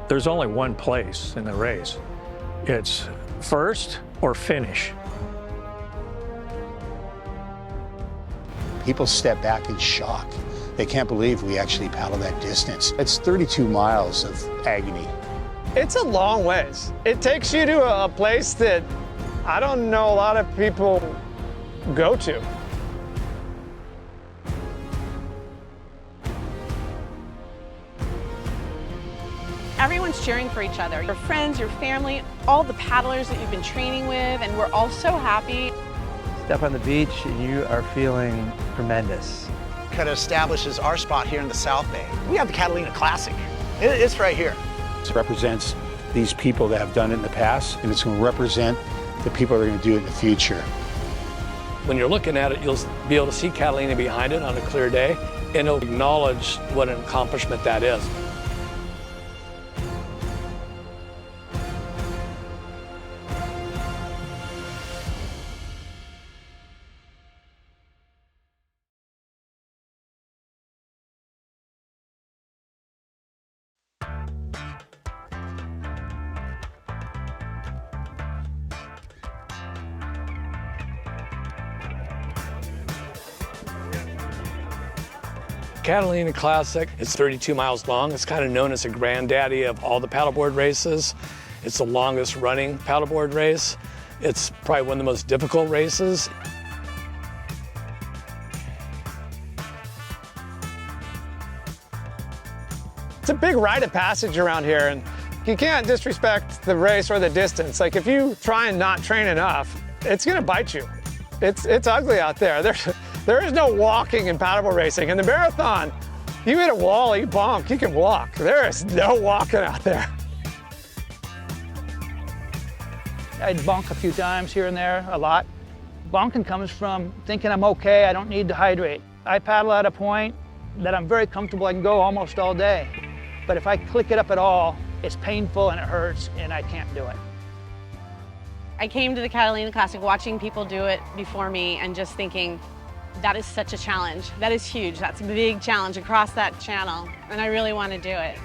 There's only one place in the race. It's first or finish. People step back in shock. They can't believe we actually paddled that distance. It's 32 miles of agony. It's a long ways. It takes you to a place that I don't know a lot of people go to. Everyone's cheering for each other. Your friends, your family, all the paddlers that you've been training with, and we're all so happy. Step on the beach and you are feeling tremendous. Kind of establishes our spot here in the South Bay. We have the Catalina Classic. It's right here. It represents these people that have done it in the past, and it's going to represent the people that are going to do it in the future. When you're looking at it, you'll be able to see Catalina behind it on a clear day, and it'll acknowledge what an accomplishment that is. Catalina Classic, it's 32 miles long. It's kind of known as the granddaddy of all the paddleboard races. It's the longest running paddleboard race. It's probably one of the most difficult races. It's a big rite of passage around here, and you can't disrespect the race or the distance. Like, if you try and not train enough, it's gonna bite you. It's ugly out there. There is no walking in paddleboard racing. In the marathon, you hit a wall, you bonk, you can walk. There is no walking out there. I'd bonk a few times here and there, a lot. Bonking comes from thinking I'm okay, I don't need to hydrate. I paddle at a point that I'm very comfortable, I can go almost all day. But if I click it up at all, it's painful and it hurts and I can't do it. I came to the Catalina Classic watching people do it before me and just thinking, that is such a challenge. That is huge. That's a big challenge across that channel, and I really want to do it.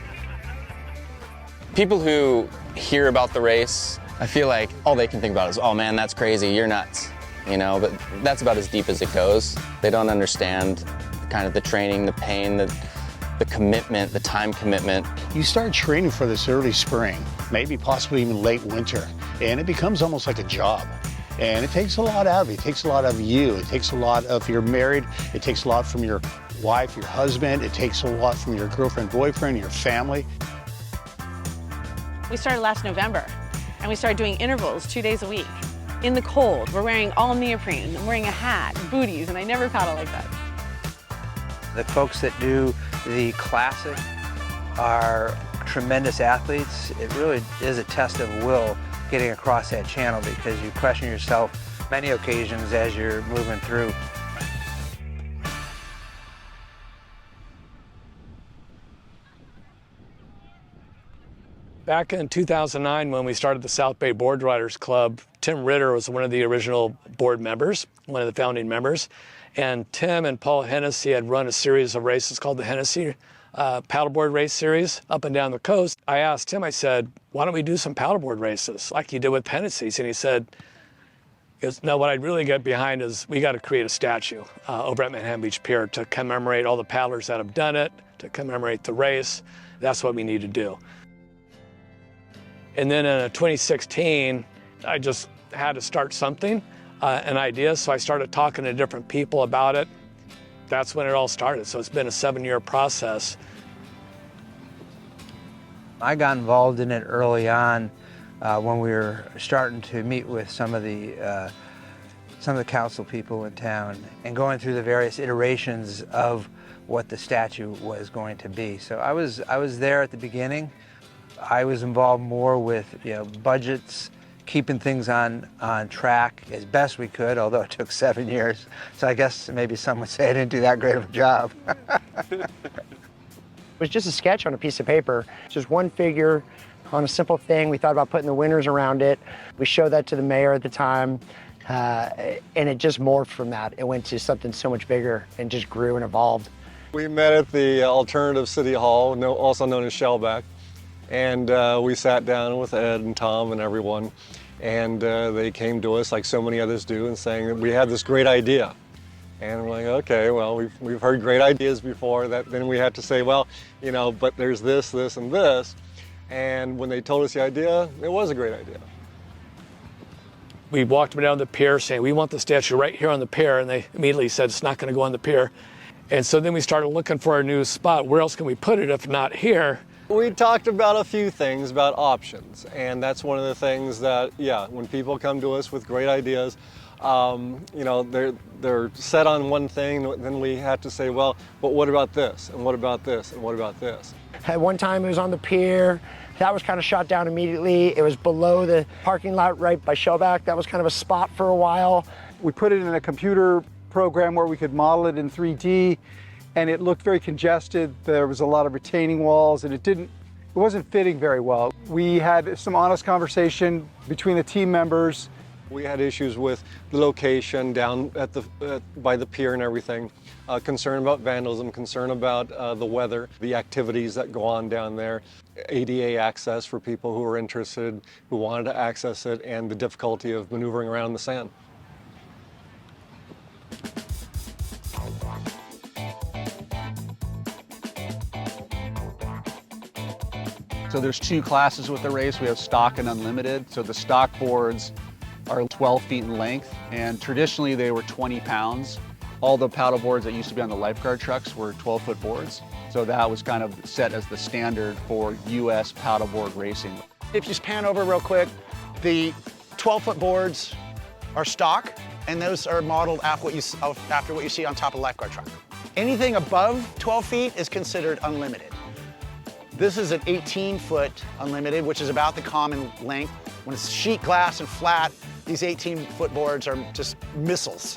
People who hear about the race, I feel like all they can think about is, oh man, that's crazy, you're nuts. You know, but that's about as deep as it goes. They don't understand kind of the training, the pain, the commitment, the time commitment. You start training for this early spring, maybe possibly even late winter, and it becomes almost like a job. And it takes a lot out of you. It takes a lot of you. It takes a lot of, if you're married, it takes a lot from your wife, your husband. It takes a lot from your girlfriend, boyfriend, your family. We started last November, and we started doing intervals 2 days a week. In the cold, we're wearing all neoprene. I'm wearing a hat, booties, and I never paddle like that. The folks that do the Classic are tremendous athletes. It really is a test of will getting across that channel because you question yourself many occasions as you're moving through. Back in 2009, when we started the South Bay Boardriders Club, Tim Ritter was one of the original board members, one of the founding members. And Tim and Paul Hennessy had run a series of races called the Hennessy Paddleboard Race Series up and down the coast. I asked him, I said, why don't we do some paddleboard races like you did with Hennessy's? And he said, no, what I'd really get behind is we got to create a statue over at Manhattan Beach Pier to commemorate all the paddlers that have done it, to commemorate the race. That's what we need to do. And then in 2016, I just had to start something, an idea, so I started talking to different people about it. That's when it all started, so it's been a 7-year process. I got involved in it early on when we were starting to meet with some of the council people in town and going through the various iterations of what the statue was going to be. So I was there at the beginning. I was involved more with budgets, keeping things on track as best we could, although it took 7 years. So I guess maybe some would say I didn't do that great of a job. It was just a sketch on a piece of paper, just one figure on a simple thing. We thought about putting the winners around it. We showed that to the mayor at the time, and it just morphed from that. It went to something so much bigger and just grew and evolved. We met at the Alternative City Hall, also known as Shellback. And we sat down with Ed and Tom and everyone, and they came to us like so many others do and saying that we had this great idea. And we're like, okay, well, we've heard great ideas before. Then we had to say, well, you know, but there's this, this, and this. And when they told us the idea, it was a great idea. We walked them down the pier saying, we want the statue right here on the pier. And they immediately said, it's not going to go on the pier. And so then we started looking for a new spot. Where else can we put it if not here? We talked about a few things, about options. And that's one of the things that, yeah, when people come to us with great ideas, you know, they're set on one thing, then we had to say, well, but what about this? And what about this? And what about this? At one time it was on the pier. That was kind of shot down immediately. It was below the parking lot right by Shellback. That was kind of a spot for a while. We put it in a computer program where we could model it in 3D, and it looked very congested. There was a lot of retaining walls, and it wasn't fitting very well. We had some honest conversation between the team members. We had issues with the location down at by the pier and everything, concern about vandalism, concern about the weather, the activities that go on down there, ADA access for people who are interested, who wanted to access it, and the difficulty of maneuvering around the sand. So there's two classes with the race. We have stock and unlimited. So the stock boards are 12 feet in length, and traditionally they were 20 pounds. All the paddle boards that used to be on the lifeguard trucks were 12-foot boards. So that was kind of set as the standard for US paddleboard racing. If you just pan over real quick, the 12-foot boards are stock, and those are modeled after what you see on top of a lifeguard truck. Anything above 12 feet is considered unlimited. This is an 18-foot unlimited, which is about the common length. When it's sheet glass and flat, these 18-foot boards are just missiles.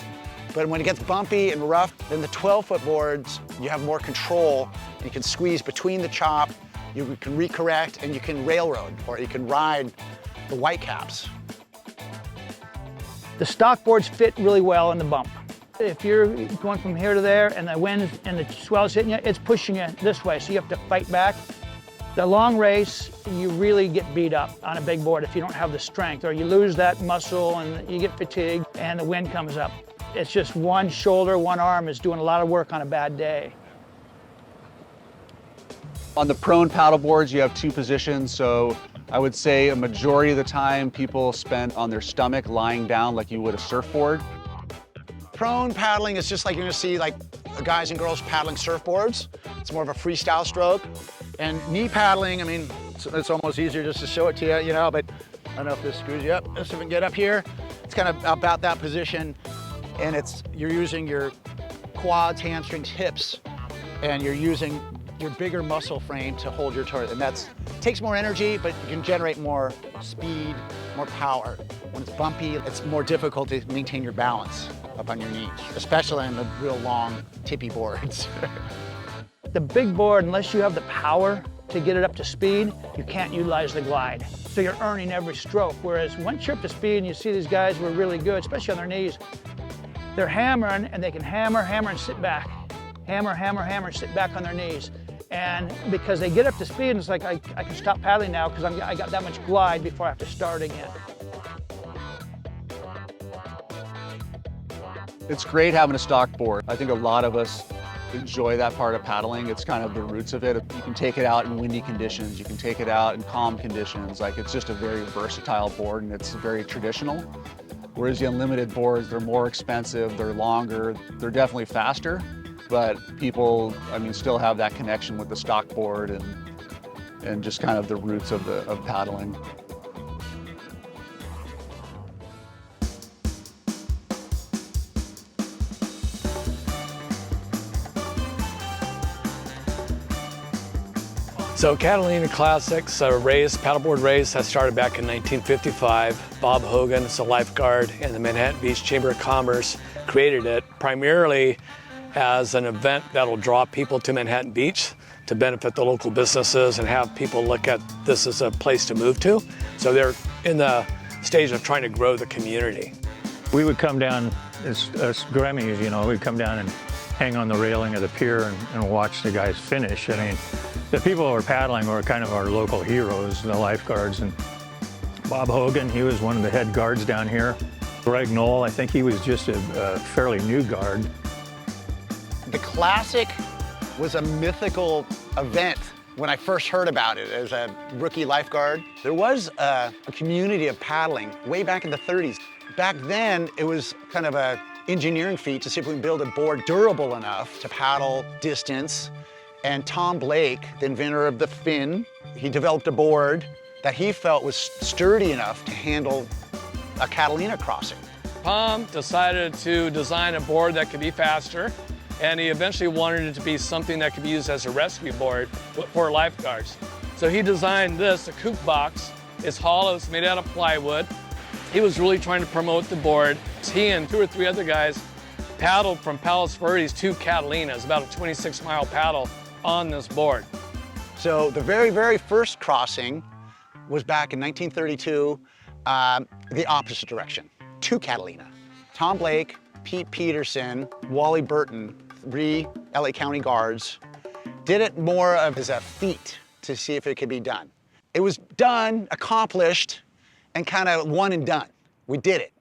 But when it gets bumpy and rough, then the 12-foot boards, you have more control. You can squeeze between the chop, you can recorrect, and you can railroad, or you can ride the white caps. The stock boards fit really well in the bump. If you're going from here to there and the wind and the swell's hitting you, it's pushing you this way, so you have to fight back. The long race, you really get beat up on a big board if you don't have the strength, or you lose that muscle and you get fatigued and the wind comes up. It's just one shoulder, one arm is doing a lot of work on a bad day. On the prone paddle boards, you have two positions. So I would say a majority of the time people spend on their stomach lying down like you would a surfboard. Prone paddling is just like you're gonna see like guys and girls paddling surfboards. It's more of a freestyle stroke. And knee paddling, I mean, it's almost easier just to show it to you, you know, but I don't know if this screws you up. Let's see if we can get up here. It's kind of about that position, and you're using your quads, hamstrings, hips, and you're using your bigger muscle frame to hold your turret. And that takes more energy, but you can generate more speed, more power. When it's bumpy, it's more difficult to maintain your balance up on your knees, especially on the real long, tippy boards. The big board, unless you have the power to get it up to speed, you can't utilize the glide. So you're earning every stroke. Whereas once you're up to speed and you see these guys who are really good, especially on their knees, they're hammering and they can hammer, hammer and sit back. Hammer, hammer, hammer and sit back on their knees. And because they get up to speed, it's like I can stop paddling now because I got that much glide before I have to start again. It's great having a stock board. I think a lot of us enjoy that part of paddling. It's kind of the roots of it. You can take it out in windy conditions. You can take it out in calm conditions. Like, it's just a very versatile board, and it's very traditional. Whereas the unlimited boards, they're more expensive, they're longer, they're definitely faster, but people, I mean, still have that connection with the stock board and just kind of the roots of paddling. So Catalina Classics paddleboard race, that started back in 1955. Bob Hogan is a lifeguard, and the Manhattan Beach Chamber of Commerce created it primarily as an event that'll draw people to Manhattan Beach to benefit the local businesses and have people look at this as a place to move to. So they're in the stage of trying to grow the community. We would come down as Grammys, you know, we'd come down and hang on the railing of the pier and watch the guys finish. I mean, the people who were paddling were kind of our local heroes, the lifeguards. And Bob Hogan, he was one of the head guards down here. Greg Knoll, I think he was just a fairly new guard. The Classic was a mythical event when I first heard about it as a rookie lifeguard. There was a community of paddling way back in the 30s. Back then, it was kind of a engineering feat to see if we can build a board durable enough to paddle distance. And Tom Blake, the inventor of the fin, he developed a board that he felt was sturdy enough to handle a Catalina crossing. Tom decided to design a board that could be faster, and he eventually wanted it to be something that could be used as a rescue board for lifeguards. So he designed this, a coupe box. It's hollow, it's made out of plywood. He was really trying to promote the board. He and 2 or 3 other guys paddled from Palos Verdes to Catalina. It's about a 26-mile paddle on this board. So the very, very first crossing was back in 1932, the opposite direction, to Catalina. Tom Blake, Pete Peterson, Wally Burton, 3 LA County guards, did it more of as a feat to see if it could be done. It was done, accomplished, and kind of one and done. We did it.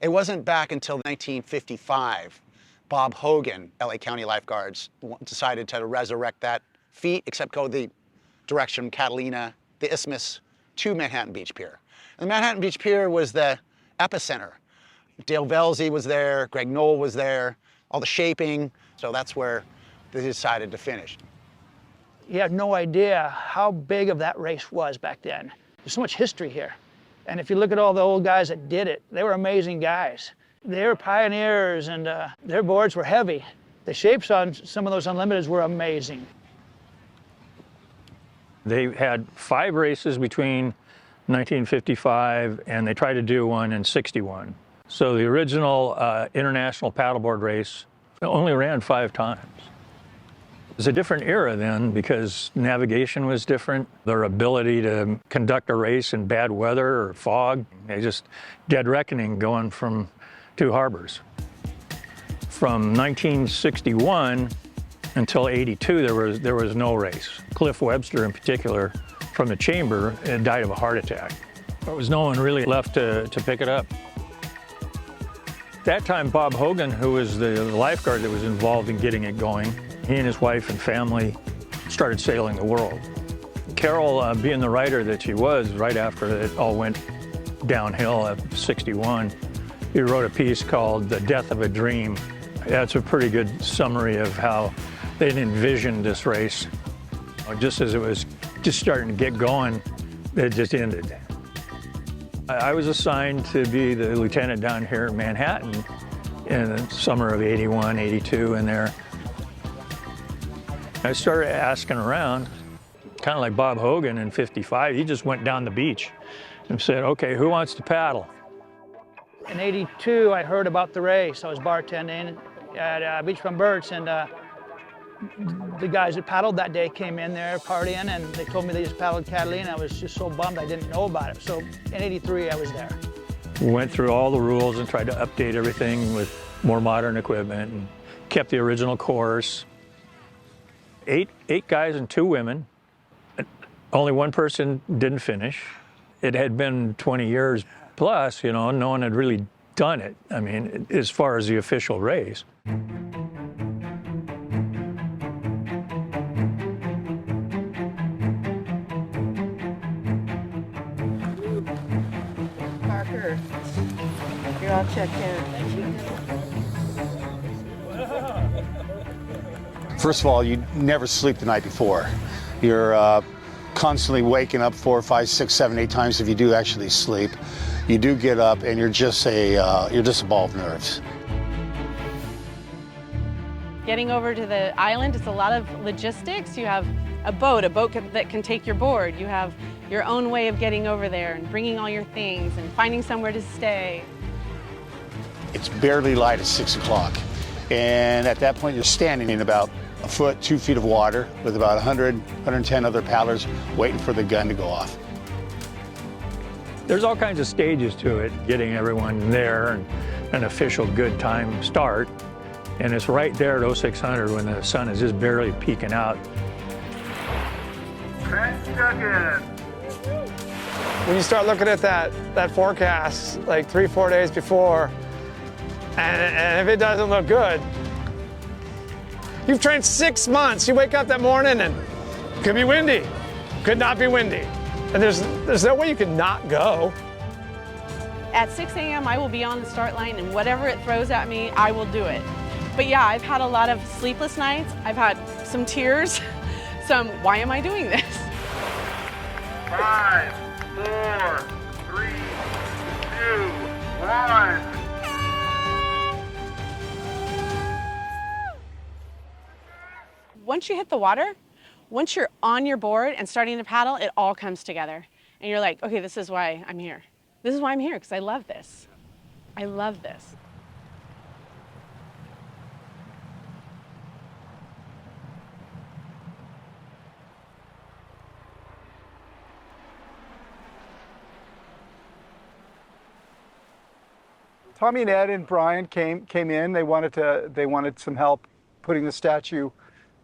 It wasn't back until 1955, Bob Hogan, LA County lifeguards, decided to resurrect that feat, except go the direction Catalina, the Isthmus, to Manhattan Beach Pier. And the Manhattan Beach Pier was the epicenter. Dale Velzy was there, Greg Knoll was there, all the shaping, so that's where they decided to finish. You have no idea how big of that race was back then. There's so much history here. And if you look at all the old guys that did it, they were amazing guys. They were pioneers, and their boards were heavy. The shapes on some of those Unlimiteds were amazing. They had 5 races between 1955 and they tried to do one in 61. So the original international paddleboard race only ran 5 times. It was a different era then because navigation was different. Their ability to conduct a race in bad weather or fog, they just dead reckoning going from 2 harbors. From 1961 until 82, there was no race. Cliff Webster in particular, from the chamber, died of a heart attack. There was no one really left to pick it up. At that time, Bob Hogan, who was the lifeguard that was involved in getting it going, he and his wife and family started sailing the world. Carol, being the writer that she was, right after it all went downhill at 61, he wrote a piece called The Death of a Dream. That's a pretty good summary of how they'd envisioned this race. Just as it was just starting to get going, it just ended. I was assigned to be the lieutenant down here in Manhattan in the summer of 81, 82 in there. I started asking around, kind of like Bob Hogan in 55. He just went down the beach and said, okay, who wants to paddle? In 82, I heard about the race. I was bartending at Beachfront Birds, and the guys that paddled that day came in there partying, and they told me they just paddled Catalina. I was just so bummed I didn't know about it. So in 83, I was there. We went through all the rules and tried to update everything with more modern equipment and kept the original course. Eight guys and 2 women. Only 1 person didn't finish. It had been 20 years plus, you know, no one had really done it. I mean, as far as the official race. Parker, you're all checked in. First of all, you never sleep the night before. You're constantly waking up 4, 5, 6, 7, 8 times if you do actually sleep. You do get up and you're just a ball of nerves. Getting over to the island, it's a lot of logistics. You have a boat that can take your board. You have your own way of getting over there and bringing all your things and finding somewhere to stay. It's barely light at 6 o'clock. And at that point, you're standing in about 1 foot, 2 feet of water with about 100, 110 other paddlers waiting for the gun to go off. There's all kinds of stages to it, getting everyone there and an official good time start. And it's right there at 0600 when the sun is just barely peeking out. 10 seconds. When you start looking at that forecast like 3-4 days before, and if it doesn't look good, you've trained 6 months. You wake up that morning and it could be windy, could not be windy. And there's no way you could not go. At 6 a.m. I will be on the start line, and whatever it throws at me, I will do it. But yeah, I've had a lot of sleepless nights. I've had some tears, some, why am I doing this? 5, 4, 3, 2, 1. Once you hit the water, once you're on your board and starting to paddle, it all comes together. And you're like, okay, this is why I'm here. This is why I'm here, because I love this. I love this. Tommy and Ed and Brian came in. They wanted some help putting the statue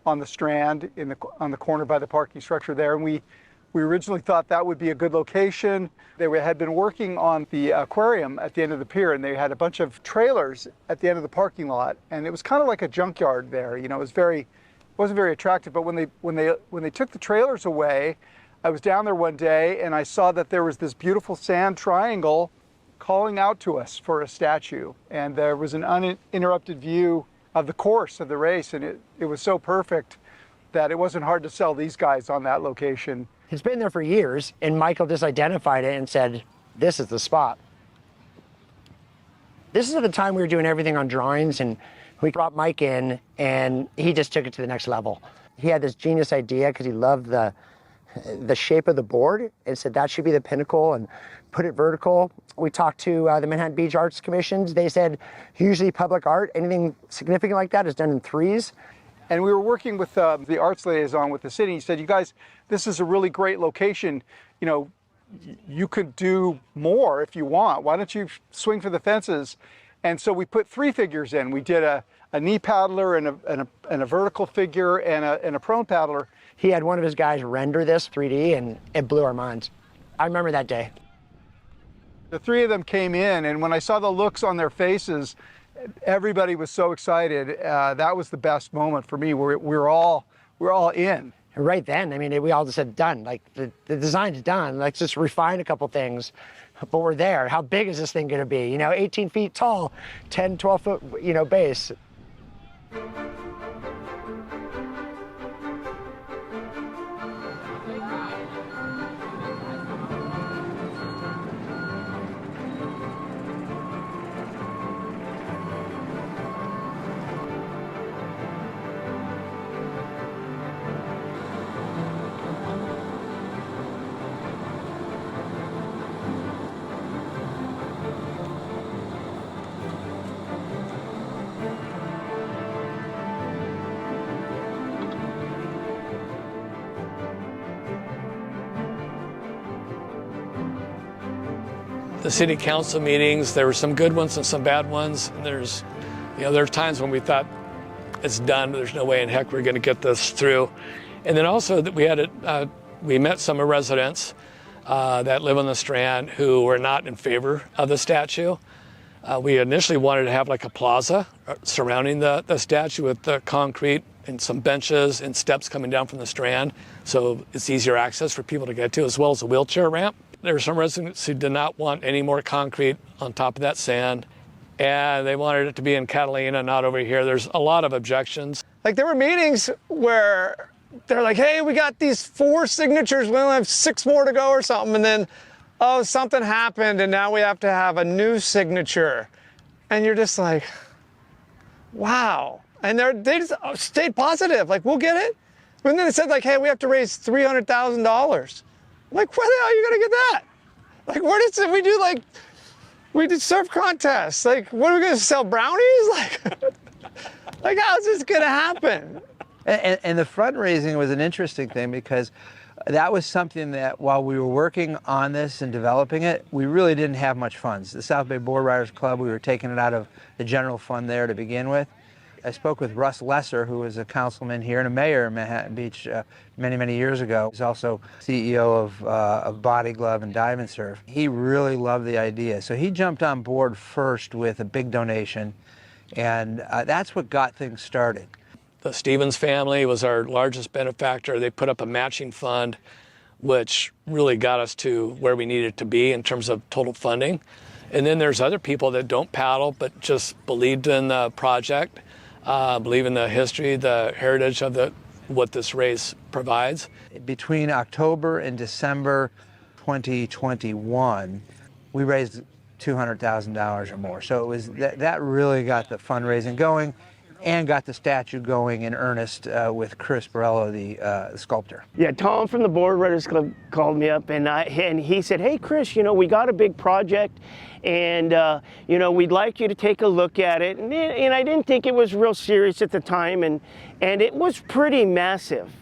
on the strand on the corner by the parking structure there. And we originally thought that would be a good location. They had been working on the aquarium at the end of the pier, and they had a bunch of trailers at the end of the parking lot. And it was kind of like a junkyard there. You know, it wasn't very attractive. But when they took the trailers away, I was down there one day and I saw that there was this beautiful sand triangle calling out to us for a statue. And there was an uninterrupted view of the course of the race, and it was so perfect that it wasn't hard to sell these guys on that location. It's been there for years, and Michael just identified it and said, this is the spot. This is at the time we were doing everything on drawings, and we brought Mike in, and he just took it to the next level. He had this genius idea because he loved the shape of the board and said that should be the pinnacle and put it vertical. We talked to the Manhattan Beach Arts Commissions. They said usually public art, anything significant like that is done in 3s. And we were working with the arts liaison with the city. He said, you guys, this is a really great location. You know, you could do more if you want. Why don't you swing for the fences? And so we put 3 figures in. We did a knee paddler and a vertical figure and a prone paddler. He had one of his guys render this 3D, and it blew our minds. I remember that day. The 3 of them came in, and when I saw the looks on their faces, everybody was so excited. That was the best moment for me. We're all in. And right then, I mean, we all just said, done. Like, the design's done. Let's just refine a couple things. But we're there. How big is this thing going to be? You know, 18 feet tall, 10, 12 foot, you know, base. The city council meetings, there were some good ones and some bad ones. And there's times when we thought it's done, there's no way in heck we're going to get this through. And then also that we met some residents that live on the Strand who were not in favor of the statue. We initially wanted to have like a plaza surrounding the statue with the concrete and some benches and steps coming down from the Strand, so it's easier access for people to get to, as well as a wheelchair ramp. There were some residents who did not want any more concrete on top of that sand, and they wanted it to be in Catalina, not over here. There's a lot of objections. Like, there were meetings where they're like, hey, we got these 4 signatures, we only have 6 more to go or something, and then, oh, something happened, and now we have to have a new signature. And you're just like, wow. And they just stayed positive, like, we'll get it. And then it said, like, hey, we have to raise $300,000. Like, where the hell are you gonna get that? Like, where did we do, like, we did surf contests. Like, what are we gonna sell, brownies? Like how's this gonna happen? And the fundraising was an interesting thing because that was something that while we were working on this and developing it, we really didn't have much funds. The South Bay Boardriders Club, we were taking it out of the general fund there to begin with. I spoke with Russ Lesser, who was a councilman here and a mayor in Manhattan Beach many, many years ago. He's also CEO of Body Glove and Dive and Surf. He really loved the idea. So he jumped on board first with a big donation, and that's what got things started. The Stevens family was our largest benefactor. They put up a matching fund, which really got us to where we needed to be in terms of total funding. And then there's other people that don't paddle, but just believed in the project, believe in the history, the heritage of what this race provides. Between October and December 2021, we raised $200,000 or more. So it was that really got the fundraising going and got the statue going in earnest with Chris Borello, the sculptor. Yeah, Tom from the Boardriders Club called me up and he said, hey Chris, you know, we got a big project and you know, we'd like you to take a look at it. And I didn't think it was real serious at the time, and it was pretty massive.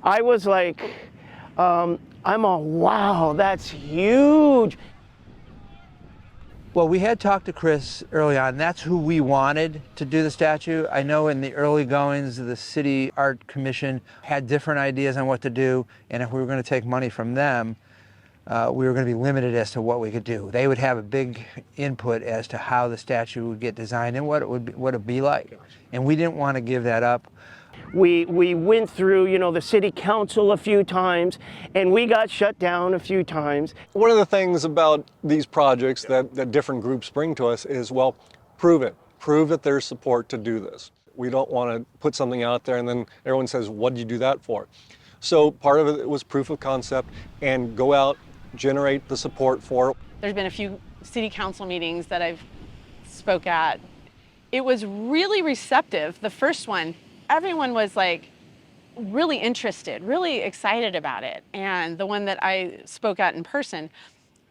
I was like, I'm all, wow, that's huge. Well, we had talked to Chris early on. That's who we wanted to do the statue. I know in the early goings, the City Art Commission had different ideas on what to do, and if we were going to take money from them, we were going to be limited as to what we could do. They would have a big input as to how the statue would get designed and what it'd be like, and we didn't want to give that up. We went through, you know, the city council a few times, and we got shut down a few times. One of the things about these projects that different groups bring to us is, well, prove it. Prove that there's support to do this. We don't want to put something out there and then everyone says, what did you do that for? So part of it was proof of concept, and go out, generate the support for it. There's been a few city council meetings that I've spoke at. It was really receptive, the first one. Everyone was like really interested, really excited about it. And the one that I spoke at in person,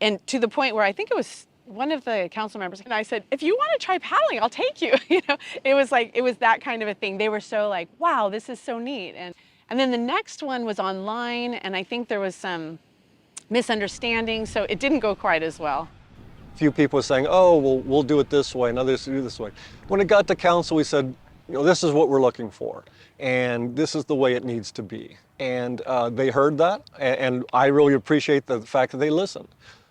and to the point where I think it was one of the council members, and I said, if you want to try paddling, I'll take you. You know, it was that kind of a thing. They were so like, wow, this is so neat. And then the next one was online, and I think there was some misunderstanding, so it didn't go quite as well. A few people were saying, oh, well, we'll do it this way, and others do this way. When it got to council, we said, you know, this is what we're looking for, and this is the way it needs to be. And they heard that, and I really appreciate the fact that they listened,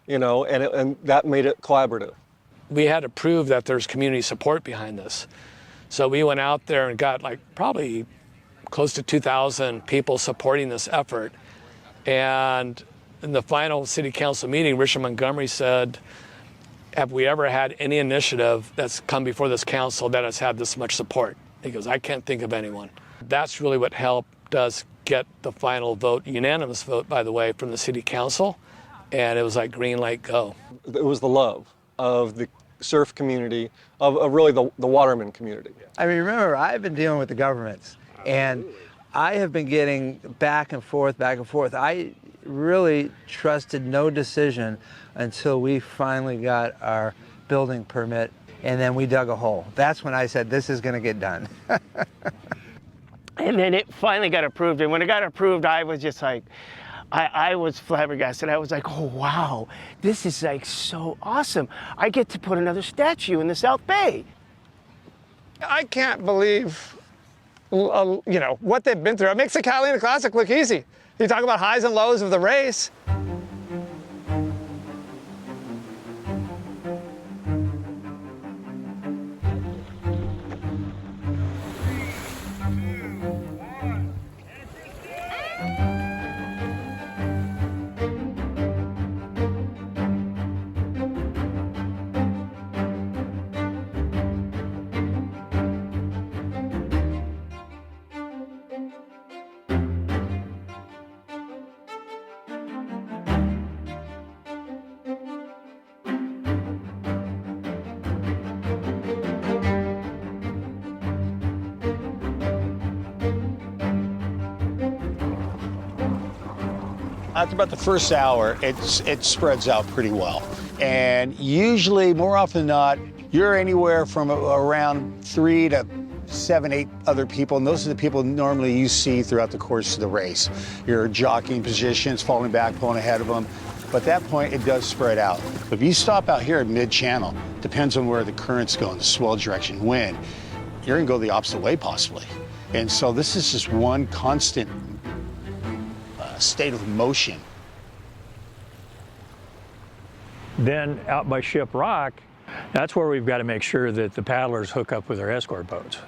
you know, and that made it collaborative. We had to prove that there's community support behind this. So we went out there and got like probably close to 2,000 people supporting this effort. And in the final city council meeting, Richard Montgomery said, have we ever had any initiative that's come before this council that has had this much support? He goes, I can't think of anyone. That's really what helped us get the final vote, unanimous vote, by the way, from the city council. And it was like green light, go. It was the love of the surf community, of really the waterman community. I mean, remember, I've been dealing with the governments, and I have been getting back and forth. I really trusted no decision until we finally got our building permit, and then we dug a hole. That's when I said, this is going to get done. And then it finally got approved, and when it got approved, I was just like, I was flabbergasted. I was like, oh wow, this is like so awesome. I get to put another statue in the South Bay. I can't believe, you know, what they've been through. It makes the Catalina Classic look easy. You talk about highs and lows of the race. After about the first hour, it spreads out pretty well. And usually, more often than not, you're anywhere from around 3 to 7, 8 other people, and those are the people normally you see throughout the course of the race. Your jockeying positions, falling back, pulling ahead of them. But at that point, it does spread out. But if you stop out here at mid-channel, depends on where the current's going, the swell direction, wind, you're gonna go the opposite way possibly. And so this is just one constant state of motion. Then out by Ship Rock, that's where we've got to make sure that the paddlers hook up with their escort boats.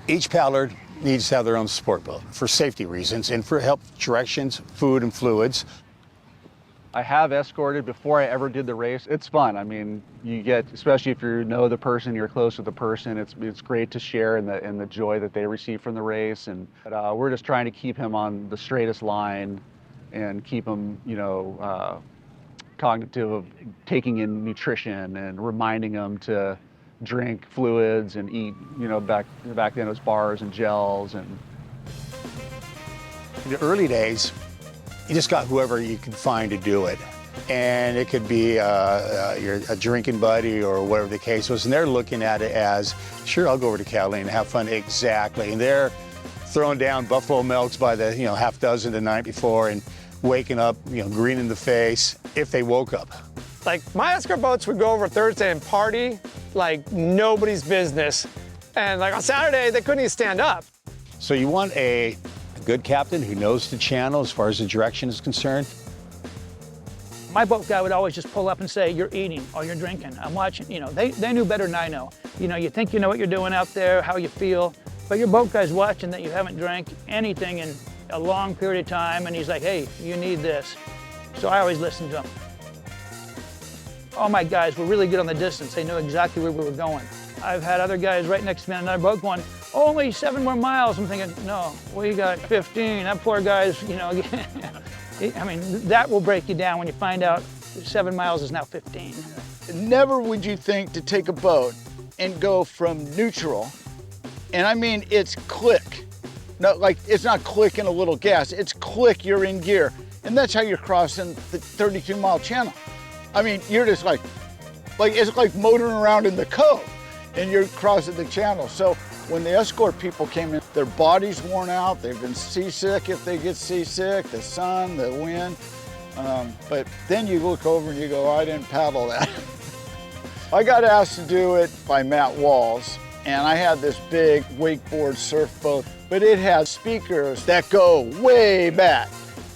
Each paddler needs to have their own support boat for safety reasons and for help directions, food, and fluids. I have escorted before I ever did the race. It's fun. I mean, you get, especially if you know the person, you're close with the person, it's great to share in the joy that they receive from the race. And we're just trying to keep him on the straightest line and keep him, cognitive of taking in nutrition and reminding them to drink fluids and eat, back then it was bars and gels. And in the early days, you just got whoever you could find to do it. And it could be a drinking buddy or whatever the case was. And they're looking at it as, sure, I'll go over to Catalina and have fun. Exactly. And they're throwing down buffalo milks by the, half dozen the night before and waking up, green in the face if they woke up. Like, my escort boats would go over Thursday and party like nobody's business. And like on Saturday, they couldn't even stand up. So you want a good captain who knows the channel as far as the direction is concerned. My boat guy would always just pull up and say, you're eating or you're drinking. I'm watching, they knew better than I know. You think you know what you're doing out there, how you feel, but your boat guy's watching that you haven't drank anything in a long period of time, and he's like, hey, you need this. So I always listen to him. All my guys were really good on the distance. They knew exactly where we were going. I've had other guys right next to me on another boat going, only 7 more miles. I'm thinking, no, we got 15. That poor guy's, I mean, that will break you down when you find out 7 miles is now 15. Never would you think to take a boat and go from neutral, and I mean, it's click. No, like, it's not click in a little gas, it's click, you're in gear. And that's how you're crossing the 32-mile channel. I mean, you're just like it's like motoring around in the cove and you're crossing the channel. So when the escort people came in, their body's worn out, they've been seasick if they get seasick, the sun, the wind. But then you look over and you go, I didn't paddle that. I got asked to do it by Matt Walls, and I had this big wakeboard surf boat, but it has speakers that go way back.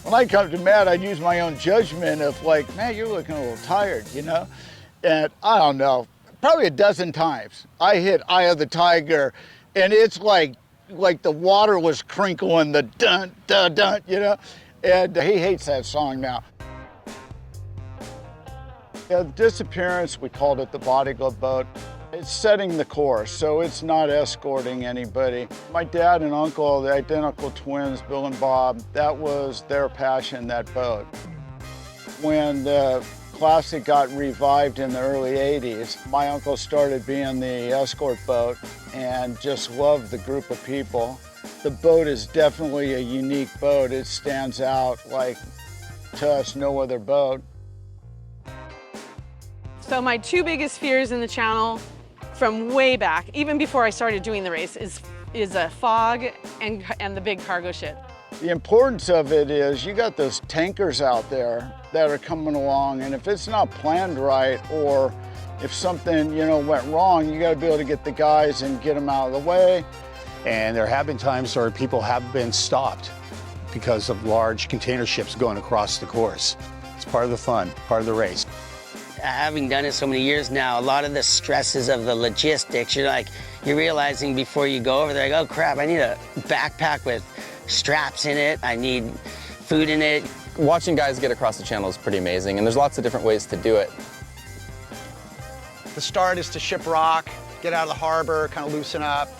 When I come to Matt, I'd use my own judgment of like, Matt, you're looking a little tired, And I don't know, probably a dozen times I hit Eye of the Tiger, and it's like the water was crinkling, the dun, dun, dun, And he hates that song now. Yeah, the disappearance, we called it the body glove boat. It's setting the course, so it's not escorting anybody. My dad and uncle, the identical twins, Bill and Bob, that was their passion, that boat. When the Classic got revived in the early 80s, my uncle started being the escort boat and just loved the group of people. The boat is definitely a unique boat. It stands out like, to us, no other boat. So my 2 biggest fears in the channel from way back, even before I started doing the race, is a fog and the big cargo ship. The importance of it is you got those tankers out there that are coming along, and if it's not planned right, or if something, went wrong, you got to be able to get the guys and get them out of the way. And there have been times where people have been stopped because of large container ships going across the course. It's part of the fun, part of the race. Having done it so many years now, a lot of the stresses of the logistics, you're realizing before you go over there, like, oh crap, I need a backpack with straps in it, I need food in it. Watching guys get across the channel is pretty amazing, and there's lots of different ways to do it. The start is to Ship Rock, get out of the harbor, kind of loosen up.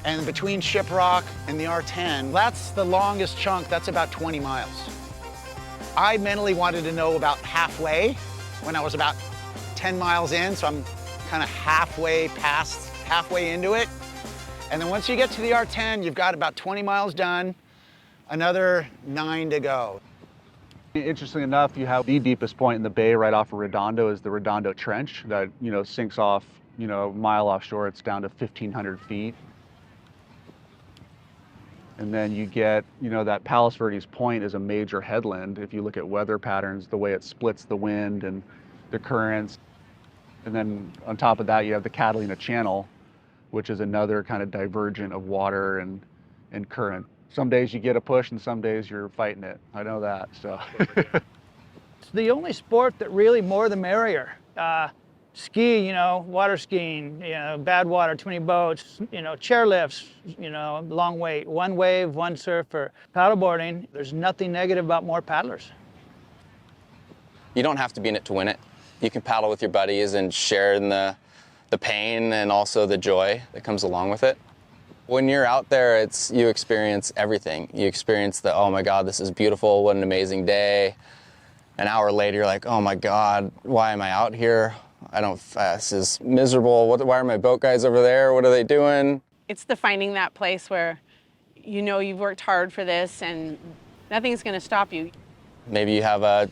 And between Ship Rock and the R10, that's the longest chunk, that's about 20 miles. I mentally wanted to know about halfway when I was about 10 miles in, so I'm kind of halfway into it. And then once you get to the R10, you've got about 20 miles done, another 9 to go. Interestingly enough, you have the deepest point in the bay right off of Redondo is the Redondo Trench that, sinks off, a mile offshore. It's down to 1,500 feet. And then you get, that Palos Verdes Point is a major headland. If you look at weather patterns, the way it splits the wind and the currents. And then on top of that, you have the Catalina Channel, which is another kind of divergent of water and current. Some days you get a push and some days you're fighting it. I know that, so. It's the only sport that really more the merrier. Ski, you know, water skiing, you know, bad water, too many boats, you know, chairlifts, you know, long wait, one wave, one surfer. Paddleboarding, there's nothing negative about more paddlers. You don't have to be in it to win it. You can paddle with your buddies and share in the pain and also the joy that comes along with it. When you're out there, you experience everything. You experience the, oh my God, this is beautiful, what an amazing day. An hour later, you're like, oh my God, why am I out here? This is miserable. Why are my boat guys over there? What are they doing? It's the finding that place where you know you've worked hard for this and nothing's going to stop you. Maybe you have a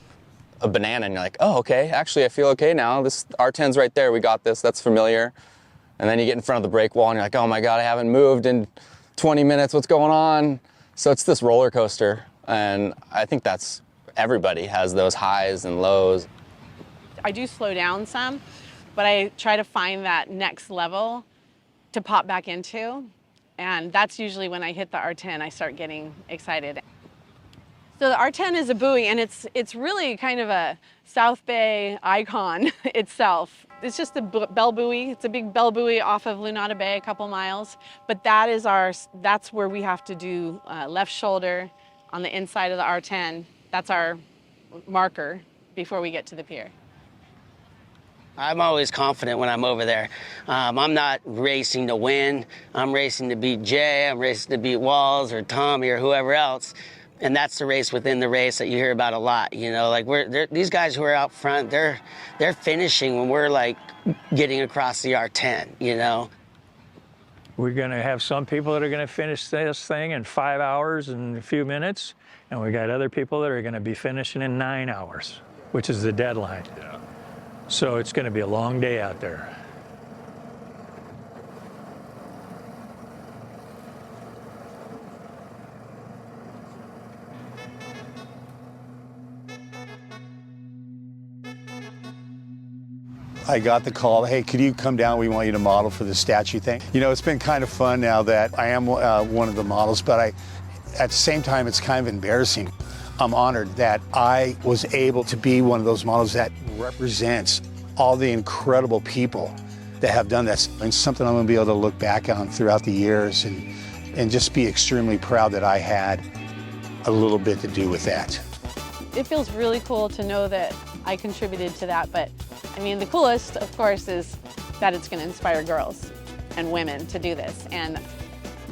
banana and you're like, oh, okay, actually I feel okay now. This R10's right there, we got this, that's familiar. And then you get in front of the break wall and you're like, oh my God, I haven't moved in 20 minutes, what's going on? So it's this roller coaster. And I think everybody has those highs and lows. I do slow down some, but I try to find that next level to pop back into. And that's usually when I hit the R10, I start getting excited. So the R10 is a buoy, and it's really kind of a South Bay icon itself. It's just a bell buoy. It's a big bell buoy off of Lunada Bay, a couple miles. But that's where we have to do left shoulder on the inside of the R10. That's our marker before we get to the pier. I'm always confident when I'm over there. I'm not racing to win. I'm racing to beat Jay. I'm racing to beat Walls or Tommy or whoever else. And that's the race within the race that you hear about a lot. You know, like these guys who are out front, they're finishing when we're like getting across the R10, you know. We're going to have some people that are going to finish this thing in 5 hours and a few minutes. And we got other people that are going to be finishing in 9 hours, which is the deadline. Yeah. So it's going to be a long day out there. I got the call, hey, could you come down? We want you to model for the statue thing. You know, it's been kind of fun now that I am one of the models, but at the same time, it's kind of embarrassing. I'm honored that I was able to be one of those models that represents all the incredible people that have done this. And something I'm going to be able to look back on throughout the years and just be extremely proud that I had a little bit to do with that. It feels really cool to know that I contributed to that, but I mean, the coolest, of course, is that it's going to inspire girls and women to do this. And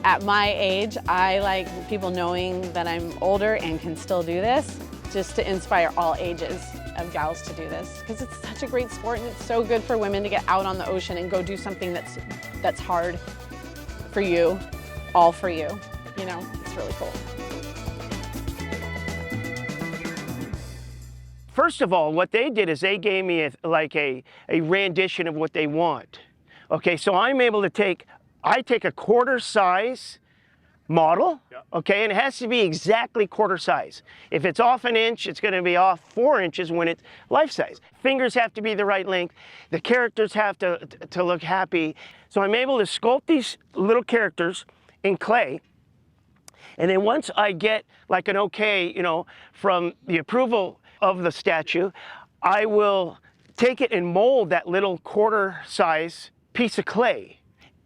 at my age, I like people knowing that I'm older and can still do this, just to inspire all ages of gals to do this, because it's such a great sport and it's so good for women to get out on the ocean and go do something that's hard for you, all for you. You know, it's really cool. First of all, what they did is they gave me a rendition of what they want. Okay, so I'm able to I take a quarter size model, okay, and it has to be exactly quarter size. If it's off an inch, it's going to be off 4 inches when it's life size. Fingers have to be the right length. The characters have to look happy. So I'm able to sculpt these little characters in clay. And then once I get like an okay, you know, from the approval of the statue, I will take it and mold that little quarter size piece of clay,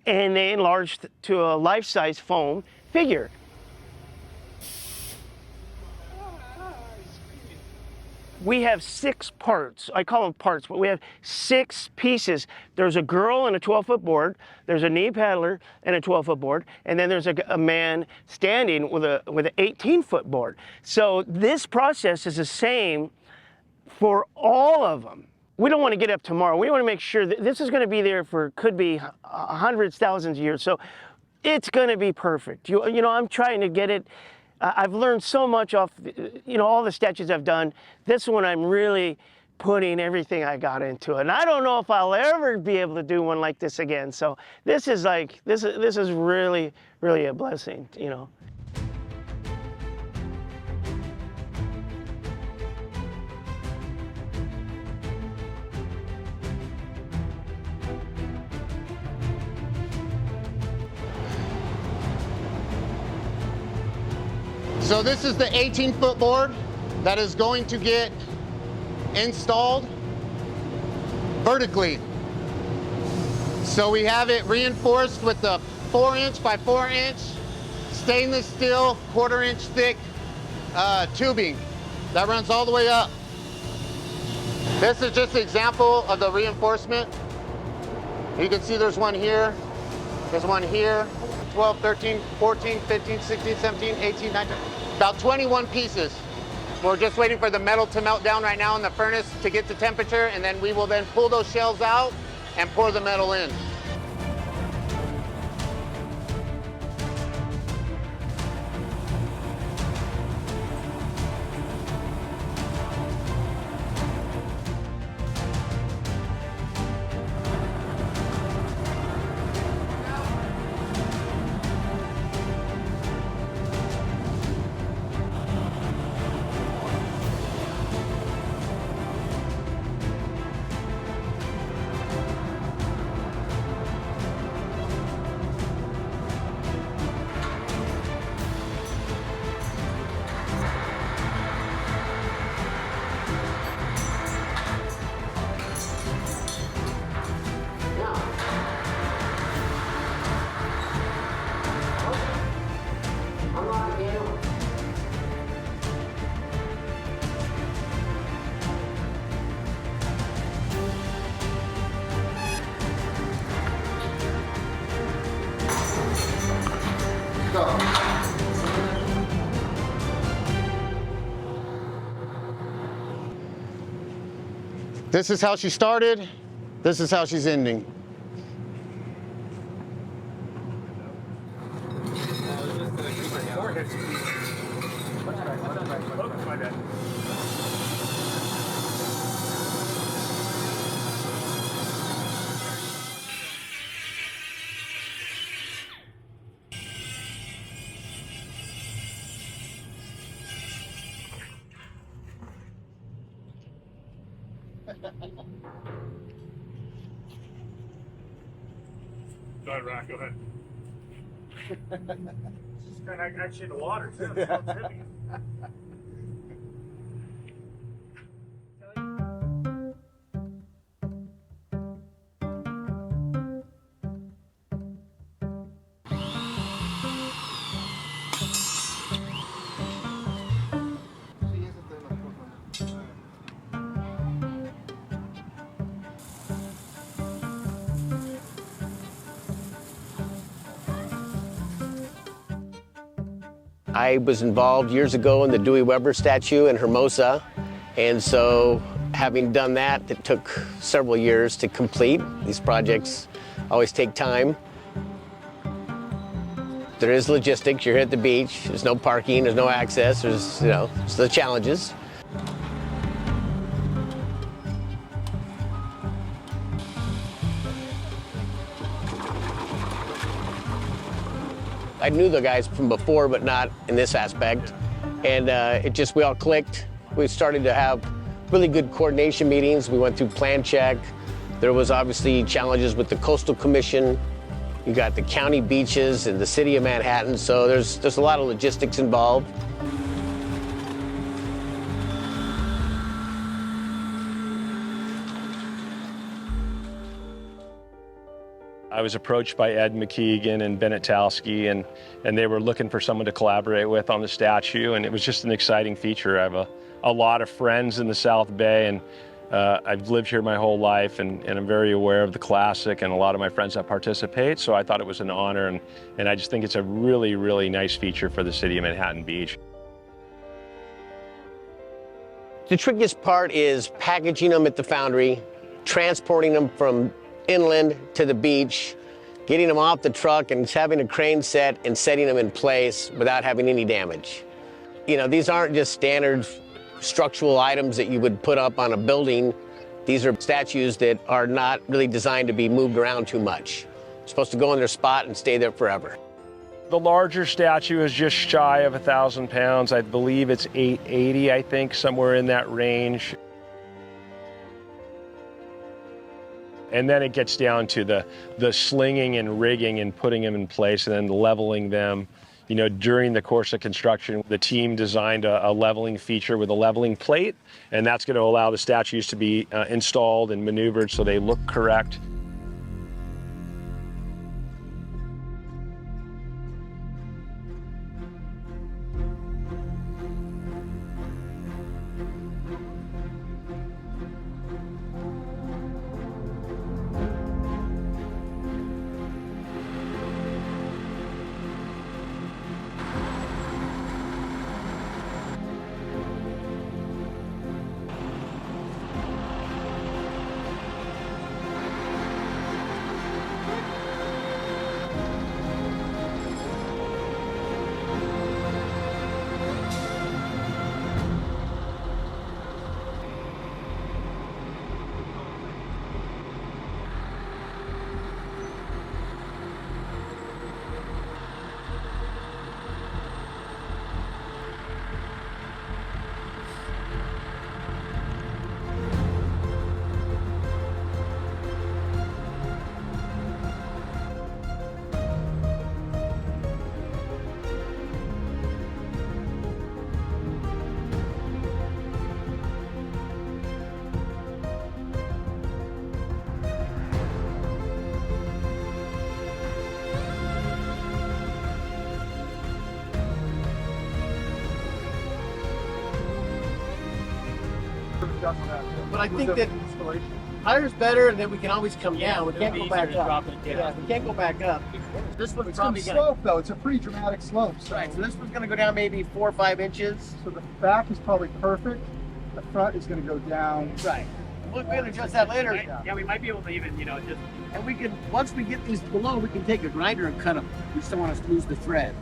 and they enlarge to a life-size foam figure. We have 6 parts. I call them parts, but we have 6 pieces. There's a girl in a 12-foot board, there's a knee paddler and a 12-foot board, and then there's a man standing with an 18-foot board. So this process is the same for all of them. We don't want to get up tomorrow. We want to make sure that this is going to be there for, could be hundreds, thousands of years. So it's going to be perfect. You know, I'm trying to get it. I've learned so much off, you know, all the statues I've done. This one I'm really putting everything I got into it. And I don't know if I'll ever be able to do one like this again. So this is like, this is really, really a blessing, you know. So this is the 18-foot board that is going to get installed vertically. So we have it reinforced with the 4-inch by 4-inch stainless steel 1/4-inch thick tubing that runs all the way up. This is just an example of the reinforcement. You can see there's one here, there's one here, 12, 13, 14, 15, 16, 17, 18, 19, about 21 pieces. We're just waiting for the metal to melt down right now in the furnace to get to temperature, and then we will then pull those shells out and pour the metal in. This is how she started. This is how she's ending. Go ahead, Rock, go ahead. It's kind of actually the water, too. It's not heavy. I was involved years ago in the Dewey Weber statue in Hermosa, and so having done that, it took several years to complete. These projects always take time. There is logistics. You're here at the beach. There's no parking. There's no access. There's the challenges. I knew the guys from before, but not in this aspect. And we all clicked. We started to have really good coordination meetings. We went through plan check. There was obviously challenges with the Coastal Commission. You got the county beaches and the city of Manhattan. So there's a lot of logistics involved. I was approached by Ed McKeegan and Bennett Talski, and they were looking for someone to collaborate with on the statue, and it was just an exciting feature. I have a lot of friends in the South Bay, and I've lived here my whole life, and I'm very aware of the Classic and a lot of my friends that participate, so I thought it was an honor, and I just think it's a really, really nice feature for the city of Manhattan Beach. The trickiest part is packaging them at the foundry, transporting them from inland to the beach, getting them off the truck and having a crane set and setting them in place without having any damage. You know, these aren't just standard structural items that you would put up on a building. These are statues that are not really designed to be moved around too much. They're supposed to go in their spot and stay there forever. The larger statue is just shy of 1,000 pounds. I believe it's 880, I think, somewhere in that range. And then it gets down to the slinging and rigging and putting them in place and then leveling them. You know, during the course of construction, the team designed a leveling feature with a leveling plate, and that's going to allow the statues to be installed and maneuvered so they look correct. But I think that higher is better, and then we can always come down. We can't go back up. Yeah, we can't go back up. This one's probably going to slope, though. It's a pretty dramatic slope. So. Right, so this one's going to go down maybe 4 or 5 inches. So the back is probably perfect. The front is going to go down. Right. We're going to adjust that later. Yeah, we might be able to even, you know, just... And we can, once we get these below, we can take a grinder and cut them. We just don't want to lose the thread.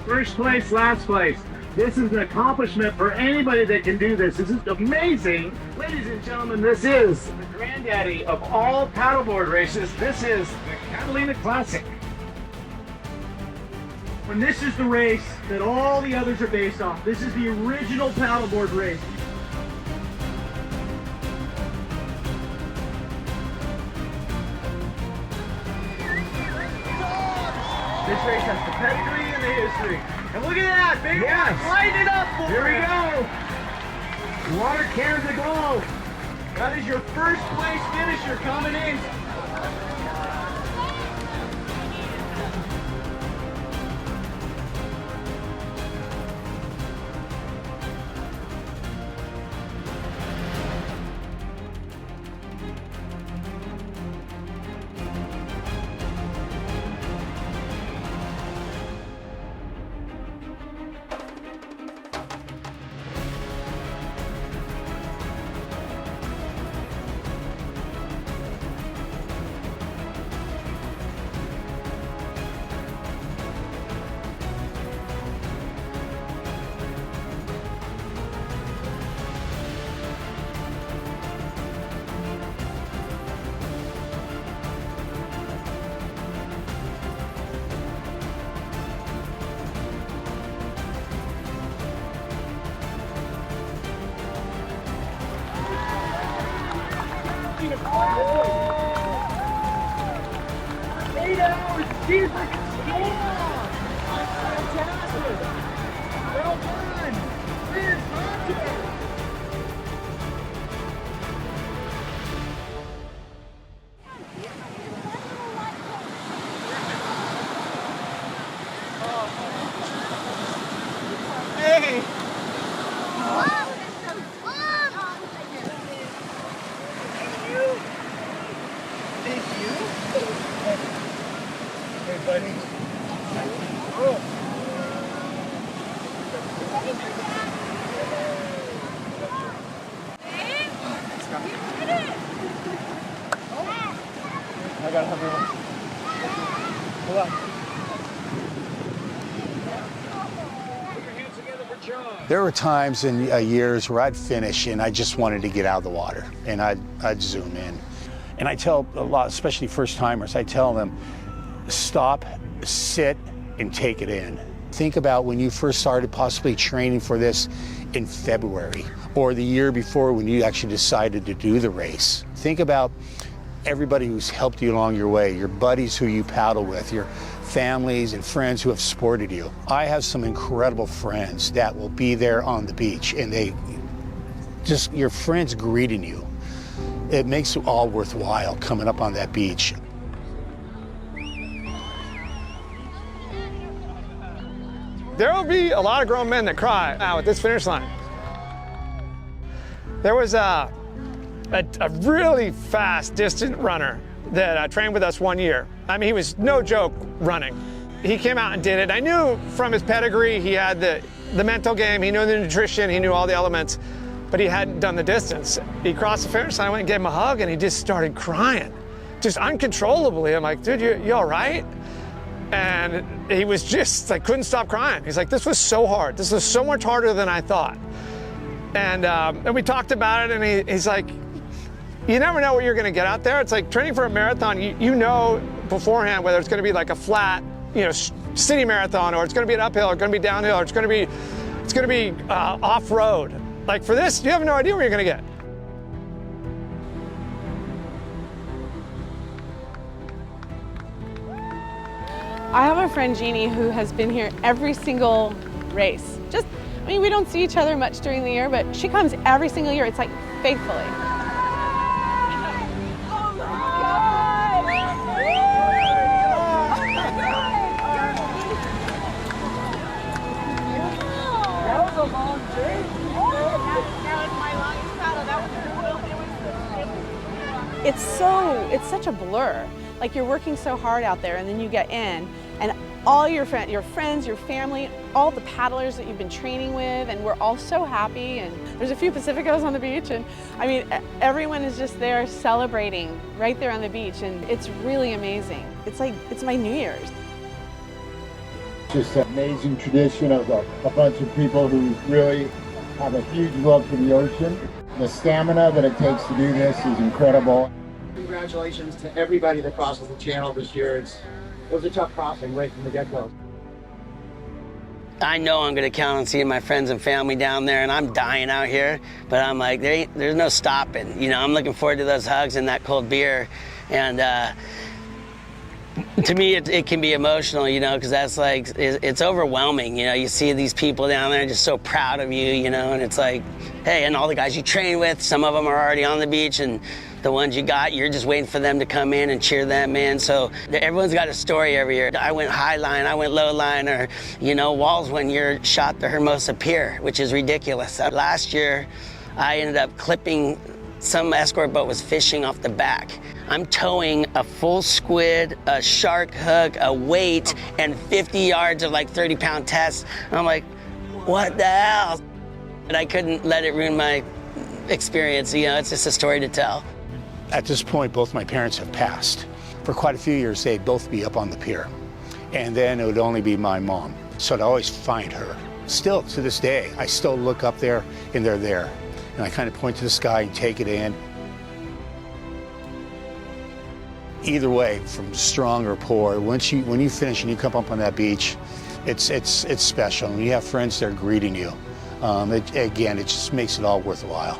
First place, last place. This is an accomplishment for anybody that can do this. This is amazing. Ladies and gentlemen, this is the granddaddy of all paddleboard races. This is the Catalina Classic. And this is the race that all the others are based off. This is the original paddleboard race. This race has the pedigree and the history. And look at that, big one. Light it up for Here we go. Water cans aglow. That is your first place finisher coming in. Catalina Classic. 8 hours, geez, I can ski. Fantastic. Well done. Liz, Hunter. Hey! Wow, that's so fun! Thank you. Hey, buddy. Oh. I gotta have her. Hold on. There were times in years where I'd finish and I just wanted to get out of the water, and I'd zoom in. And I tell a lot, especially first timers, I tell them, stop, sit, and take it in. Think about when you first started possibly training for this in February, or the year before when you actually decided to do the race. Think about everybody who's helped you along your way, your buddies who you paddle with, your families and friends who have supported you. I have some incredible friends that will be there on the beach, and your friends greeting you. It makes it all worthwhile coming up on that beach. There will be a lot of grown men that cry now at this finish line. There was a really fast, distant runner that trained with us one year. I mean, he was no joke running. He came out and did it. I knew from his pedigree, he had the mental game, he knew the nutrition, he knew all the elements, but he hadn't done the distance. He crossed the finish line, I went and gave him a hug, and he just started crying, just uncontrollably. I'm like, dude, you all right? And he was just like, couldn't stop crying. He's like, this was so hard. This was so much harder than I thought. And we talked about it, and he's like, you never know what you're gonna get out there. It's like training for a marathon, you know beforehand whether it's gonna be like a flat, city marathon, or it's gonna be an uphill, or it's gonna be downhill, or it's gonna be off-road. Like for this, you have no idea what you're gonna get. I have a friend, Jeannie, who has been here every single race. We don't see each other much during the year, but she comes every single year. It's like faithfully. That was a long day. That was my longest paddle. It's such a blur. Like you're working so hard out there, and then you get in, and all your friends, your family, all the paddlers that you've been training with, and we're all so happy. And there's a few Pacificos on the beach, and I mean, everyone is just there celebrating right there on the beach, and it's really amazing. It's like, it's my New Year's. Just an amazing tradition of a bunch of people who really have a huge love for the ocean. The stamina that it takes to do this is incredible. Congratulations to everybody that crosses the channel this year. It was a tough crossing right from the get-go. I know I'm gonna count on seeing my friends and family down there, and I'm dying out here, but I'm like, there's no stopping. I'm looking forward to those hugs and that cold beer. And to me, it can be emotional, because that's like, it's overwhelming. You see these people down there just so proud of you, and it's like, hey, and all the guys you train with, some of them are already on the beach, and the ones you got, you're just waiting for them to come in and cheer them in. So everyone's got a story every year. I went high line, I went low line, or, Walls one year shot the Hermosa Pier, which is ridiculous. Last year, I ended up clipping, some escort boat was fishing off the back. I'm towing a full squid, a shark hook, a weight, and 50 yards of like 30-pound tests. I'm like, what the hell? And I couldn't let it ruin my experience. It's just a story to tell. At this point, both my parents have passed. For quite a few years, they'd both be up on the pier. And then it would only be my mom. So I'd always find her. Still, to this day, I still look up there and they're there. And I kind of point to the sky and take it in. Either way, from strong or poor, when you finish and you come up on that beach, it's special. And you have friends there greeting you. It just makes it all worthwhile.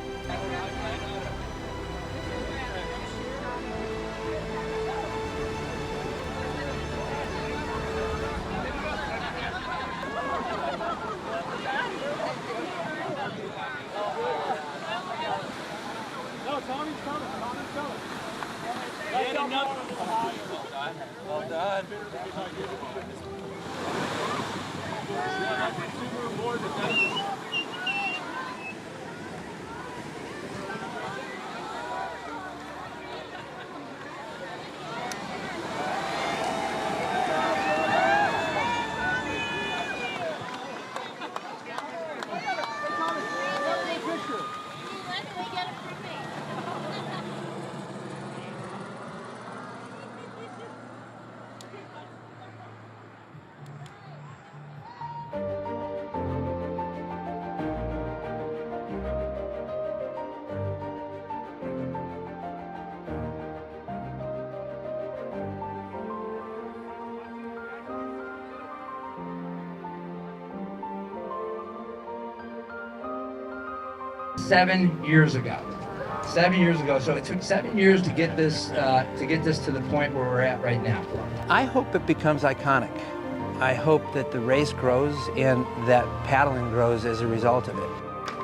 Tommy's coming. Well done. Seven years ago. So it took 7 years to get this to the point where we're at right now. I hope it becomes iconic. I hope that the race grows and that paddling grows as a result of it.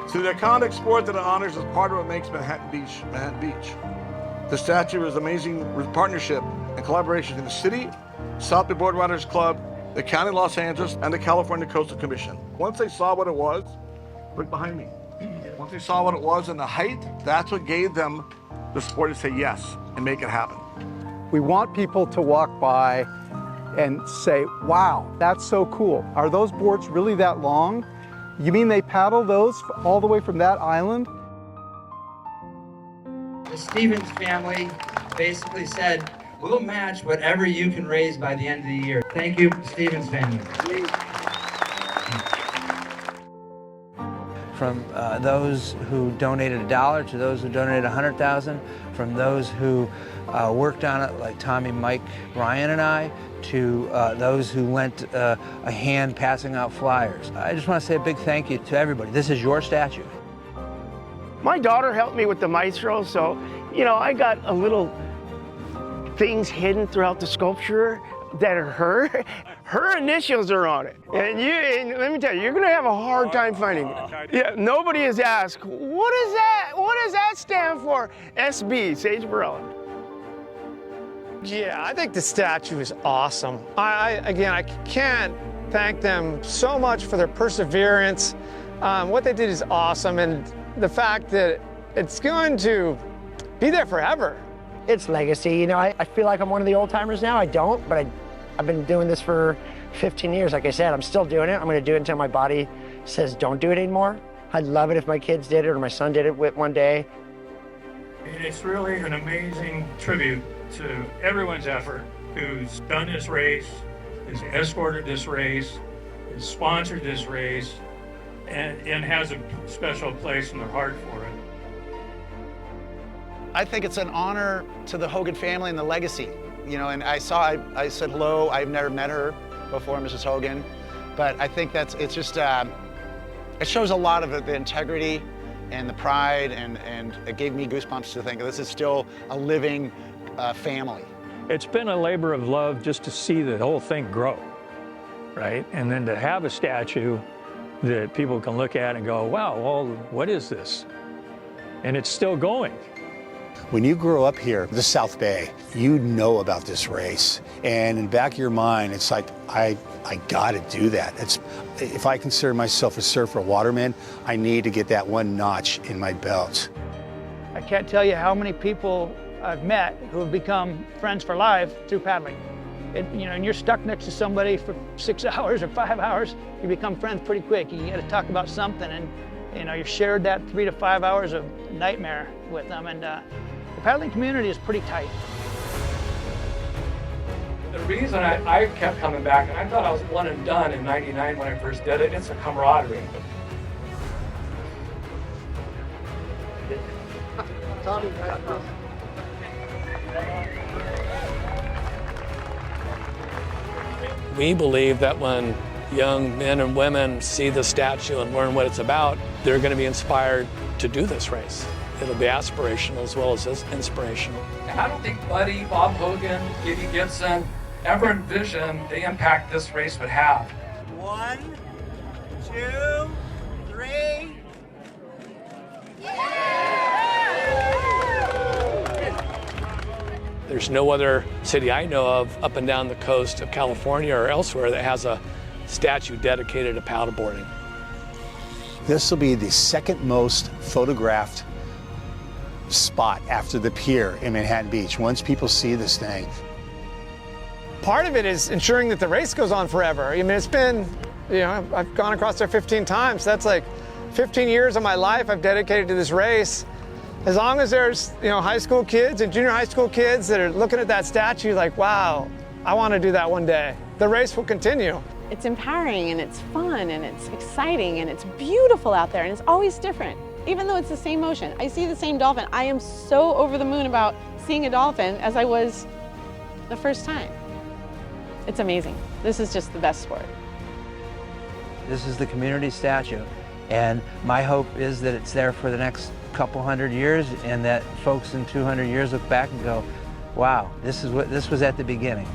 So the iconic sport that it honors is part of what makes Manhattan Beach. The statue is amazing partnership and collaboration in the city, South Bay Boardriders Club, the County of Los Angeles, and the California Coastal Commission. Once they saw what it was, look behind me. Once they saw what it was and the height, that's what gave them the support to say yes and make it happen. We want people to walk by and say, wow, that's so cool. Are those boards really that long? You mean they paddle those all the way from that island? The Stevens family basically said, we'll match whatever you can raise by the end of the year. Thank you, Stevens family. From those who donated $1 to those who donated $100,000, from those who worked on it like Tommy, Mike, Brian, and I, to those who lent a hand passing out flyers. I just want to say a big thank you to everybody. This is your statue. My daughter helped me with the maestro, so, you know, I got a little things hidden throughout the sculpture that are her. Her initials are on it. And let me tell you, you're gonna have a hard time finding it. Yeah, nobody has asked, what is that? What does that stand for? SB, Sage Barella. Yeah, I think the statue is awesome. I can't thank them so much for their perseverance. What they did is awesome, and the fact that it's going to be there forever. It's legacy. You know, I feel like I'm one of the old timers now. I don't, but I've been doing this for 15 years. Like I said, I'm still doing it. I'm going to do it until my body says don't do it anymore. I'd love it if my kids did it or my son did it one day. It's really an amazing tribute to everyone's effort who's done this race, has escorted this race, has sponsored this race, and has a special place in their heart for it. I think it's an honor to the Hogan family and the legacy. You know, and I said hello. I've never met her before, Mrs. Hogan, but I think it's just, it shows a lot of the integrity and the pride, and it gave me goosebumps to think this is still a living family. It's been a labor of love just to see the whole thing grow, right? And then to have a statue that people can look at and go, wow, well, what is this? And it's still going. When you grow up here, the South Bay, you know about this race. And in the back of your mind, it's like, I gotta do that. If I consider myself a surfer, a waterman, I need to get that one notch in my belt. I can't tell you how many people I've met who have become friends for life through paddling. You know, and you're stuck next to somebody for 6 hours or 5 hours, you become friends pretty quick. You got to talk about something, and you know, you shared that 3 to 5 hours of nightmare with them, and the paddling community is pretty tight. The reason I kept coming back, and I thought I was one and done in '99 when I first did it, it's a camaraderie. We believe that when young men and women see the statue and learn what it's about, they're going to be inspired to do this race. It'll be aspirational as well as inspirational. I don't think Buddy, Bob Hogan, Gibby Gibson ever envisioned the impact this race would have. 1, 2, 3. Yeah! There's no other city I know of up and down the coast of California or elsewhere that has a statue dedicated to paddleboarding. This will be the second most photographed spot after the pier in Manhattan Beach. Once people see this thing. Part of it is ensuring that the race goes on forever. I mean, it's been, you know, I've gone across there 15 times. That's like 15 years of my life I've dedicated to this race. As long as there's, you know, high school kids and junior high school kids that are looking at that statue like, wow, I want to do that one day. The race will continue. It's empowering and it's fun and it's exciting and it's beautiful out there and it's always different. Even though it's the same ocean, I see the same dolphin. I am so over the moon about seeing a dolphin as I was the first time. It's amazing. This is just the best sport. This is the community statue, and my hope is that it's there for the next couple hundred years, and that folks in 200 years look back and go, wow, this was at the beginning.